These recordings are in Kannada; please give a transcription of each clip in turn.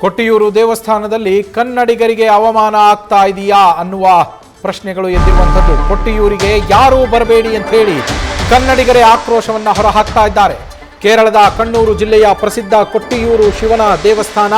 ಕೊಟ್ಟಿಯೂರು ದೇವಸ್ಥಾನದಲ್ಲಿ ಕನ್ನಡಿಗರಿಗೆ ಅವಮಾನ ಆಗ್ತಾ ಇದೆಯಾ ಅನ್ನುವ ಪ್ರಶ್ನೆಗಳು ಎದ್ದಿರುವಂಥದ್ದು. ಕೊಟ್ಟಿಯೂರಿಗೆ ಯಾರೂ ಬರಬೇಡಿ ಅಂತ ಹೇಳಿ ಕನ್ನಡಿಗರೇ ಆಕ್ರೋಶವನ್ನ ಹೊರಹಾಕ್ತಾ ಇದ್ದಾರೆ. ಕೇರಳದ ಕಣ್ಣೂರು ಜಿಲ್ಲೆಯ ಪ್ರಸಿದ್ಧ ಕೊಟ್ಟಿಯೂರು ಶಿವನ ದೇವಸ್ಥಾನ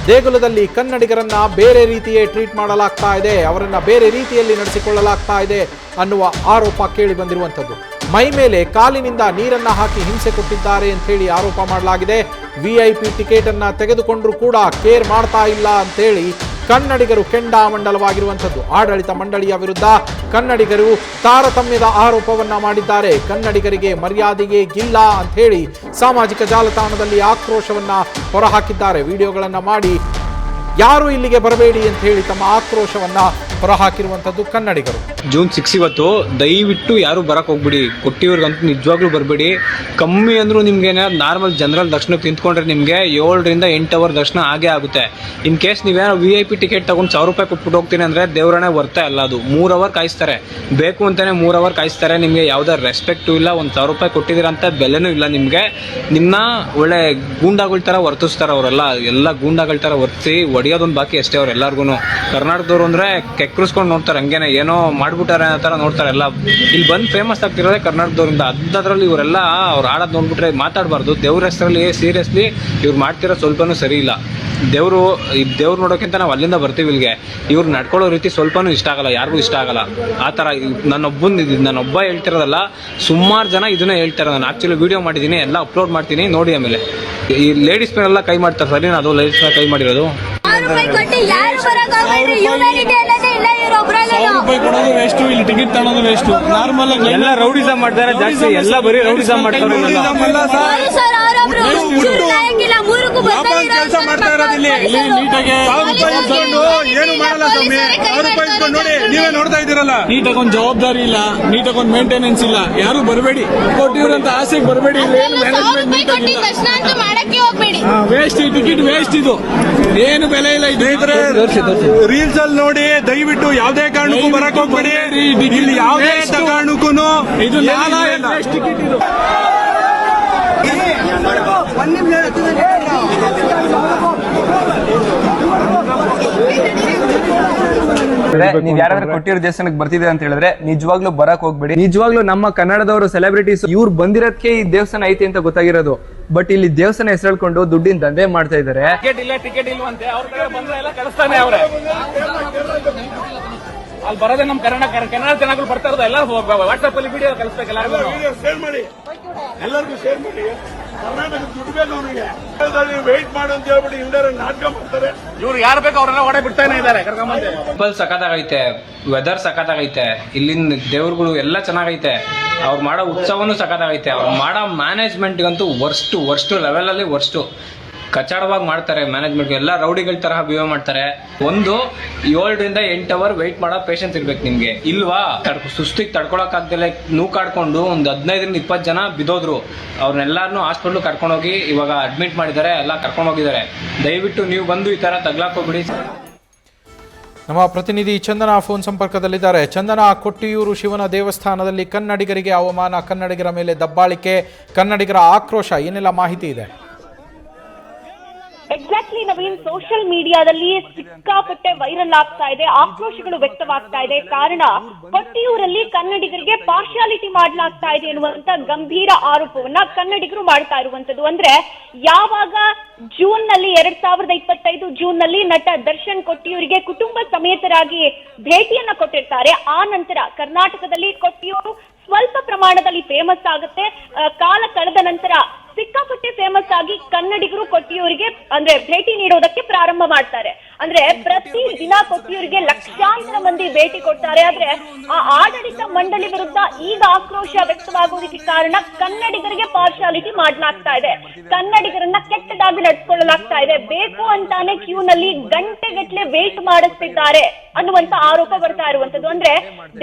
ದೇಗುಲದಲ್ಲಿ ಕನ್ನಡಿಗರನ್ನ ಬೇರೆ ರೀತಿಯೇ ಟ್ರೀಟ್ ಮಾಡಲಾಗ್ತಾ ಇದೆ, ಅವರನ್ನ ಬೇರೆ ರೀತಿಯಲ್ಲಿ ನಡೆಸಿಕೊಳ್ಳಲಾಗ್ತಾ ಇದೆ ಅನ್ನುವ ಆರೋಪ ಕೇಳಿ ಬಂದಿರುವಂಥದ್ದು. ಮೈ ಮೇಲೆ ಕಾಲಿನಿಂದ ನೀರನ್ನ ಹಾಕಿ ಹಿಂಸೆ ಕೊಟ್ಟಿದ್ದಾರೆ ಅಂತ ಹೇಳಿ ಆರೋಪ ಮಾಡಲಾಗಿದೆ. VIP ಟಿಕೆಟ್ ಅನ್ನ ತೆಗೆದುಕೊಂಡ್ರು ಕೂಡ ಕೇರ್ ಮಾಡ್ತಾ ಇಲ್ಲ ಅಂತೇಳಿ ಕನ್ನಡಿಗರು ಕೆಂಡಾಮಂಡಲವಾಗಿರುವಂಥದ್ದು. ಆಡಳಿತ ಮಂಡಳಿಯ ವಿರುದ್ಧ ಕನ್ನಡಿಗರು ತಾರತಮ್ಯದ ಆರೋಪವನ್ನ ಮಾಡಿದ್ದಾರೆ. ಕನ್ನಡಿಗರಿಗೆ ಮರ್ಯಾದೆಯೇ ಇಲ್ಲ ಅಂತ ಹೇಳಿ ಸಾಮಾಜಿಕ ಜಾಲತಾಣದಲ್ಲಿ ಆಕ್ರೋಶವನ್ನ ಹೊರಹಾಕಿದ್ದಾರೆ. ವಿಡಿಯೋಗಳನ್ನ ಮಾಡಿ ಯಾರು ಇಲ್ಲಿಗೆ ಬರಬೇಡಿ ಅಂತ ಹೇಳಿ ತಮ್ಮ ಆಕ್ರೋಶವನ್ನ ಹೊರಹಾಕಿರುವಂಥದ್ದು ಕನ್ನಡಿಗರು. June 6 ಇವತ್ತು ದಯವಿಟ್ಟು ಯಾರು ಬರಕ್ಕೆ ಹೋಗ್ಬಿಡಿ. ಕೊಟ್ಟಿಯೂರ್ಗಂತೂ ನಿಜವಾಗ್ಲೂ ಬರಬೇಡಿ. ಕಮ್ಮಿ ಅಂದರೂ ನಿಮ್ಗೆ ನಾರ್ಮಲ್ ಜನರಲ್ ದರ್ಶನಕ್ಕೆ ನಿಂತ್ಕೊಂಡ್ರೆ ನಿಮಗೆ 7 ರಿಂದ 8 ಅವರ್ ದರ್ಶನ ಆಗೇ ಆಗುತ್ತೆ. ಇನ್ ಕೇಸ್ ನೀವೇನೋ VIP ಟಿಕೆಟ್ ತಗೊಂಡು 1000 ರೂಪಾಯಿ ಕೊಟ್ಬಿಟ್ಟು ಹೋಗ್ತೀನಿ ಅಂದರೆ ದೇವ್ರನ್ನೇ ವರ್ತಾ ಅಲ್ಲ ಅದು. 3 ಅವರ್ ಕಾಯಿಸ್ತಾರೆ, ಬೇಕು ಅಂತಾನೆ 3 ಅವರ್ ಕಾಯಿಸ್ತಾರೆ. ನಿಮಗೆ ಯಾವುದೇ ರೆಸ್ಪೆಕ್ಟು ಇಲ್ಲ, 1000 ರೂಪಾಯಿ ಕೊಟ್ಟಿದ್ದೀರ ಅಂತ ಬೆಲೆನೂ ಇಲ್ಲ ನಿಮಗೆ. ನಿಮ್ಮನ್ನ ಒಳ್ಳೆ ಗೂಂಡಾಗಳ ಥರ ವರ್ತಿಸ್ತಾರೆ ಅವರೆಲ್ಲ, ಎಲ್ಲ ಗೂಂಡಾಗಳ ಥರ ವರ್ತಿಸಿ ಹೊಡಿಯೋದೊಂದು ಬಾಕಿ ಅಷ್ಟೇ ಅವ್ರೆಲ್ಲರಿಗೂ. ಕರ್ನಾಟಕದವ್ರು ಅಂದರೆ ಕೆಕ್ಕರಿಸ್ಕೊಂಡು ನೋಡ್ತಾರೆ, ಹಂಗೇನೆ ಏನೋ ಮಾಡ್ಬಿಟ್ಟಾರೆ ಅನ್ನೋ ಥರ ನೋಡ್ತಾರೆ ಎಲ್ಲ. ಇಲ್ಲಿ ಬಂದು ಫೇಮಸ್ ಆಗ್ತಿರೋದೇ ಕರ್ನಾಟಕದವ್ರಿಂದ. ಅದರಲ್ಲಿ ಇವರೆಲ್ಲ ಅವ್ರು ಆಡೋದು ನೋಡ್ಬಿಟ್ರೆ ಮಾತಾಡಬಾರ್ದು. ದೇವ್ರ ಹೆಸರಲ್ಲಿ ಸೀರಿಯಸ್ಲಿ ಇವ್ರು ಮಾಡ್ತಿರೋ ಸ್ವಲ್ಪನೂ ಸರಿ ಇಲ್ಲ. ದೇವ್ರು ನೋಡೋಕ್ಕಿಂತ ನಾವು ಅಲ್ಲಿಂದ ಬರ್ತೀವಿ ಇಲ್ಲಿಗೆ. ಇವ್ರು ನಡ್ಕೊಳ್ಳೋ ರೀತಿ ಸ್ವಲ್ಪನೂ ಇಷ್ಟ ಆಗಲ್ಲ, ಯಾರಿಗೂ ಇಷ್ಟ ಆಗಲ್ಲ ಆ ಥರ. ನಾನೊಬ್ಬ ಹೇಳ್ತಿರೋದಲ್ಲ, ಸುಮಾರು ಜನ ಇದನ್ನೇ ಹೇಳ್ತಾರೆ. ನಾನು ಆ್ಯಕ್ಚುಲಿ ವಿಡಿಯೋ ಮಾಡಿದ್ದೀನಿ, ಎಲ್ಲ ಅಪ್ಲೋಡ್ ಮಾಡ್ತೀನಿ ನೋಡಿ. ಆಮೇಲೆ ಈ ಲೇಡೀಸ್ ಮೇಲೆಲ್ಲ ಕೈ ಮಾಡ್ತಾರೆ, ಸರಿ ಅದು ಲೇಡೀಸ್ ಮೇಲೆ ಕೈ ಮಾಡಿರೋದು. 1,000 ರೂಪಾಯಿ ಕೊಡೋದು ವೇಸ್ಟ್, ಇಲ್ಲಿ ಟಿಕೆಟ್ ತಗೊಳ್ಳೋದು ವೇಸ್ಟ್. ನಾರ್ಮಲ್ ಎಲ್ಲ ರೌಡಿಸಮ್ ಮಾಡ್ತಾರೆ ಜಾಸ್ತಿ, ಎಲ್ಲ ಬರೀ ರೌಡಿಸಮ್ ಮಾಡ್ತಾರೆ. ಕೆಲಸ ಮಾಡ್ತಾ ಇರೋದಿಲ್ಲ ನೀಟಾಗಿ. 1,000 ರೂಪಾಯಿ ಏನು ಮಾಡಲ್ಲ ಸ್ವಾಮಿ. 1,000 ರೂಪಾಯಿ ಇಸ್ಕೊಂಡು ನೋಡಿ, ನೀವೇ ನೋಡ್ತಾ ಇದ್ದೀರಲ್ಲ. ನೀಟಾಗಿ ಒಂದು ಜವಾಬ್ದಾರಿ ಇಲ್ಲ, ನೀಟಾಗಿ ಒಂದು ಮೇಂಟೆನೆನ್ಸ್ ಇಲ್ಲ. ಯಾರು ಬರಬೇಡಿ, ಕೊಟ್ಟಿವ್ರಂತ ಆಸೆಗೆ ಬರಬೇಡಿ. ಮ್ಯಾನೇಜ್ಮೆಂಟ್ ನೀಟಾಗಿ ವೇಸ್ಟ್, ಟಿಕೆಟ್ ವೇಸ್ಟ್. ಇದು ಏನು ಬೆಲೆ ಇಲ್ಲ. ರೀಲ್ಸ್ ಅಲ್ಲಿ ನೋಡಿ, ದಯವಿಟ್ಟು ಯಾವುದೇ ಕಾರಣಕ್ಕೂ ಬರಕ್ ಹೋಗ್ಬೇಡಿ. ಇಲ್ಲಿ ಯಾವುದೇ ಕಾರಣಕ್ಕೂ ಇದು ಟಿಕೆಟ್ ಇದು. ನೀವ್ ಯಾರಾದ್ರೂ ಕೊಟ್ಟಿರೋ ದೇವಸ್ಥಾನಕ್ಕೆ ಬರ್ತಿದೆ ಅಂತ ಹೇಳಿದ್ರೆ ನಿಜವಾಗ್ಲೂ ಬರಕ್ ಹೋಗ್ಬೇಡಿ. ನಿಜವಾಗ್ಲೂ ನಮ್ಮ ಕನ್ನಡದವರು ಸೆಲೆಬ್ರಿಟೀಸ್ ಇವ್ರು ಬಂದಿರೋದಕ್ಕೆ ಈ ದೇವಸ್ಥಾನ ಐತಿ ಅಂತ ಗೊತ್ತಾಗಿರೋದು. ಬಟ್ ಇಲ್ಲಿ ದೇವಸ್ಥಾನ ಹೆಸರು ಹೇಳ್ಕೊಂಡು ದುಡ್ಡಿನ ದಂಧೆ ಮಾಡ್ತಾ ಇದಾರೆ. ಟಿಕೆಟ್ ಇಲ್ವಂತೆ, ಅವ್ರ ಕಡೆ ಬಂದ್ರೆ ಎಲ್ಲ ಕಳಿಸ್ತಾನೆ ಅವ್ರೆ. ಅಲ್ಲಿ ಬರೋದೇ ನಮ್ ಕನ್ನಡ ಜನಗಳು ಬರ್ತಾ ಇರೋದು. ಎಲ್ಲ ವಾಟ್ಸ್ಆಪ್ ಅಲ್ಲಿ ವಿಡಿಯೋ ಕಳಿಸ್ಬೇಕು, ಎಲ್ಲರಿಗೂ ಶೇರ್ ಮಾಡಿ, ಎಲ್ಲರಿಗೂ ಶೇರ್ ಮಾಡಿ. ಕರ್ನಾಟಕ ದುಡ್ಡು ಬೇಕು ಅವರಿಗೆ. ವೇಟ್ ಮಾಡು ಅಂತ ಹೇಳ್ಬಿಟ್ಟು ಇಂದರ ನಾಟಕ ಮಾಡ್ತಾರೆ. ಇವ್ರು ಯಾರು ಬೇಕು ಅವ್ರನ್ನ ಓಡೇ ಬಿಡ್ತಾನೆ ಇದ್ದಾರೆ. ಟೆಂಪಲ್ ಸಖತ್ತಾಗೈತೆ, ವೆದರ್ ಸಖತ್ತಾಗೈತೆ, ಇಲ್ಲಿನ ದೇವ್ರುಗಳು ಎಲ್ಲ ಚೆನ್ನಾಗೈತೆ. ಅವ್ರು ಮಾಡೋ ಉತ್ಸವನೂ ಸಖತ್ತಾಗೈತೆ. ಅವ್ರು ಮಾಡೋ ಮ್ಯಾನೇಜ್ಮೆಂಟ್ಗಂತೂ ವರ್ಸ್ಟ್ ಲೆವೆಲ್ ಅಲ್ಲಿ ವರ್ಸ್ಟ್. ಕಚಾಡವಾಗಿ ಮಾಡ್ತಾರೆ ಮ್ಯಾನೇಜ್ಮೆಂಟ್. ಎಲ್ಲ ರೌಡಿಗಳ ತರಹ ಬಿಹೇವ್ ಮಾಡ್ತಾರೆ. 7 ರಿಂದ 8 ಅವರ್ ವೆಯ್ಟ್ ಮಾಡೋ ಪೇಷನ್ಸ್ ಇರ್ಬೇಕು ನಿಮ್ಗೆ, ಇಲ್ವಾ? ಸುಸ್ತಿಗೆ ತಡ್ಕೊಳಕ್ಕಾಗ್ದಲೆ ನೂಕಾಡ್ಕೊಂಡು ಒಂದು 15 ರಿಂದ 20 ಜನ ಬಿದ್ದೋದ್ರು. ಅವ್ರನ್ನೆಲ್ಲಾರನ್ನೂ ಹಾಸ್ಪಿಟ್ಲ್ ಕರ್ಕೊಂಡೋಗಿ ಇವಾಗ ಅಡ್ಮಿಟ್ ಮಾಡಿದ್ದಾರೆ, ಎಲ್ಲ ಕರ್ಕೊಂಡೋಗಿದ್ದಾರೆ. ದಯವಿಟ್ಟು ನೀವು ಬಂದು ಈ ತರ ತಗ್ಲಾಕೋಗ್ಬಿಡಿ. ನಮ್ಮ ಪ್ರತಿನಿಧಿ ಚಂದನ ಫೋನ್ ಸಂಪರ್ಕದಲ್ಲಿದ್ದಾರೆ. ಚಂದನ, ಕೊಟ್ಟಿಯೂರು ಶಿವನ ದೇವಸ್ಥಾನದಲ್ಲಿ ಕನ್ನಡಿಗರಿಗೆ ಅವಮಾನ, ಕನ್ನಡಿಗರ ಮೇಲೆ ದಬ್ಬಾಳಿಕೆ, ಕನ್ನಡಿಗರ ಆಕ್ರೋಶ, ಏನೆಲ್ಲ ಮಾಹಿತಿ ಇದೆ? ಎಕ್ಸಾಕ್ಟ್ಲಿ ನವೀನ್, ಸೋಷಿಯಲ್ ಮೀಡಿಯಾದಲ್ಲಿ ಸಿಕ್ಕಾಪಟ್ಟೆ ವೈರಲ್ ಆಗ್ತಾ ಇದೆ, ಆಕ್ರೋಶಗಳು ವ್ಯಕ್ತವಾಗ್ತಾ ಇದೆ. ಕಾರಣ, ಕೊಟ್ಟಿಯೂರಲ್ಲಿ ಕನ್ನಡಿಗರಿಗೆ ಪಾರ್ಶಿಯಾಲಿಟಿ ಮಾಡಲಾಗ್ತಾ ಇದೆ ಎನ್ನುವಂತ ಗಂಭೀರ ಆರೋಪವನ್ನ ಕನ್ನಡಿಗರು ಮಾಡ್ತಾ ಇರುವಂತದ್ದು. ಅಂದ್ರೆ ಯಾವಾಗ ಜೂನ್ ನಲ್ಲಿ 2025 ಜೂನ್ ನಲ್ಲಿ ನಟ ದರ್ಶನ್ ಕೊಟ್ಟಿಯೂರಿಗೆ ಕುಟುಂಬ ಸಮೇತರಾಗಿ ಭೇಟಿಯನ್ನ ಕೊಟ್ಟಿರ್ತಾರೆ, ಆ ನಂತರ ಕರ್ನಾಟಕದಲ್ಲಿ ಕೊಟ್ಟಿಯೂರು ಸ್ವಲ್ಪ ಪ್ರಮಾಣದಲ್ಲಿ ಫೇಮಸ್ ಆಗುತ್ತೆ. ಕಾಲ ಕಳೆದ ನಂತರ ಸಿಕ್ಕಾಪಟ್ಟೆ ಫೇಮಸ್ ಆಗಿ ಕನ್ನಡಿಗರು ಕೊಟ್ಟಿಯೂರಿಗೆ ಅಂದ್ರೆ ಭೇಟಿ ನೀಡೋದಕ್ಕೆ ಪ್ರಾರಂಭ ಮಾಡ್ತಾರೆ. ಅಂದ್ರೆ ಪ್ರತಿ ದಿನ ಕೊಟ್ಟಿಯೂರಿಗೆ ಲಕ್ಷಾಂತರ ಮಂದಿ ಭೇಟಿ ಕೊಡ್ತಾರೆ. ಆದ್ರೆ ಆ ಆಡಳಿತ ಮಂಡಳಿ ವಿರುದ್ಧ ಈಗ ಆಕ್ರೋಶ ವ್ಯಕ್ತವಾಗುವುದಕ್ಕೆ ಕಾರಣ, ಕನ್ನಡಿಗರಿಗೆ ಪಾರ್ಶಾಲಿಟಿ ಮಾಡಲಾಗ್ತಾ ಇದೆ, ಕನ್ನಡಿಗರನ್ನ ಕೆಟ್ಟದಾಗಿ ನಡೆಸಿಕೊಳ್ಳಲಾಗ್ತಾ ಇದೆ, ಬೇಕು ಅಂತಾನೆ ಕ್ಯೂ ನಲ್ಲಿ ಗಂಟೆಗಟ್ಟಲೆ ವೇಟ್ ಮಾಡಿಸ್ತಿದ್ದಾರೆ ಅನ್ನುವಂತ ಆರೋಪ ಬರ್ತಾ ಇರುವಂತದ್ದು. ಅಂದ್ರೆ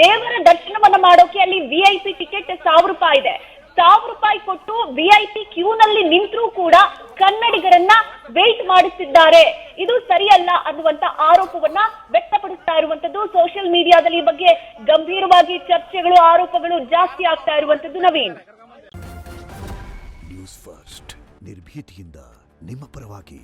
ದೇವರ ದರ್ಶನವನ್ನ ಮಾಡೋಕೆ ಅಲ್ಲಿ VIP ಟಿಕೆಟ್ 1,000 ರೂಪಾಯಿ ಇದೆ. 1,000 ರೂಪಾಯಿ ಕೊಟ್ಟು VIP ಕ್ಯೂ ನಲ್ಲಿ ನಿಂತರೂ ಕೂಡ ಕನ್ನಡಿಗರನ್ನ ವೇಟ್ ಮಾಡಿಸಿದ್ದಾರೆ. ಇದು ಸರಿಯಲ್ಲ ಅನ್ನುವಂತ ಆರೋಪವನ್ನ ವ್ಯಕ್ತಪಡಿಸ್ತಾ ಇರುವಂತದ್ದು. ಸೋಷಿಯಲ್ ಮೀಡಿಯಾದಲ್ಲಿ ಈ ಬಗ್ಗೆ ಗಂಭೀರವಾಗಿ ಚರ್ಚೆಗಳು, ಆರೋಪಗಳು ಜಾಸ್ತಿ ಆಗ್ತಾ ಇರುವಂತದ್ದು. ನವೀನ್, ನ್ಯೂಸ್ ಫಸ್ಟ್, ನಿರ್ಭೀತಿಯಿಂದ ನಿಮ್ಮ ಪರವಾಗಿ.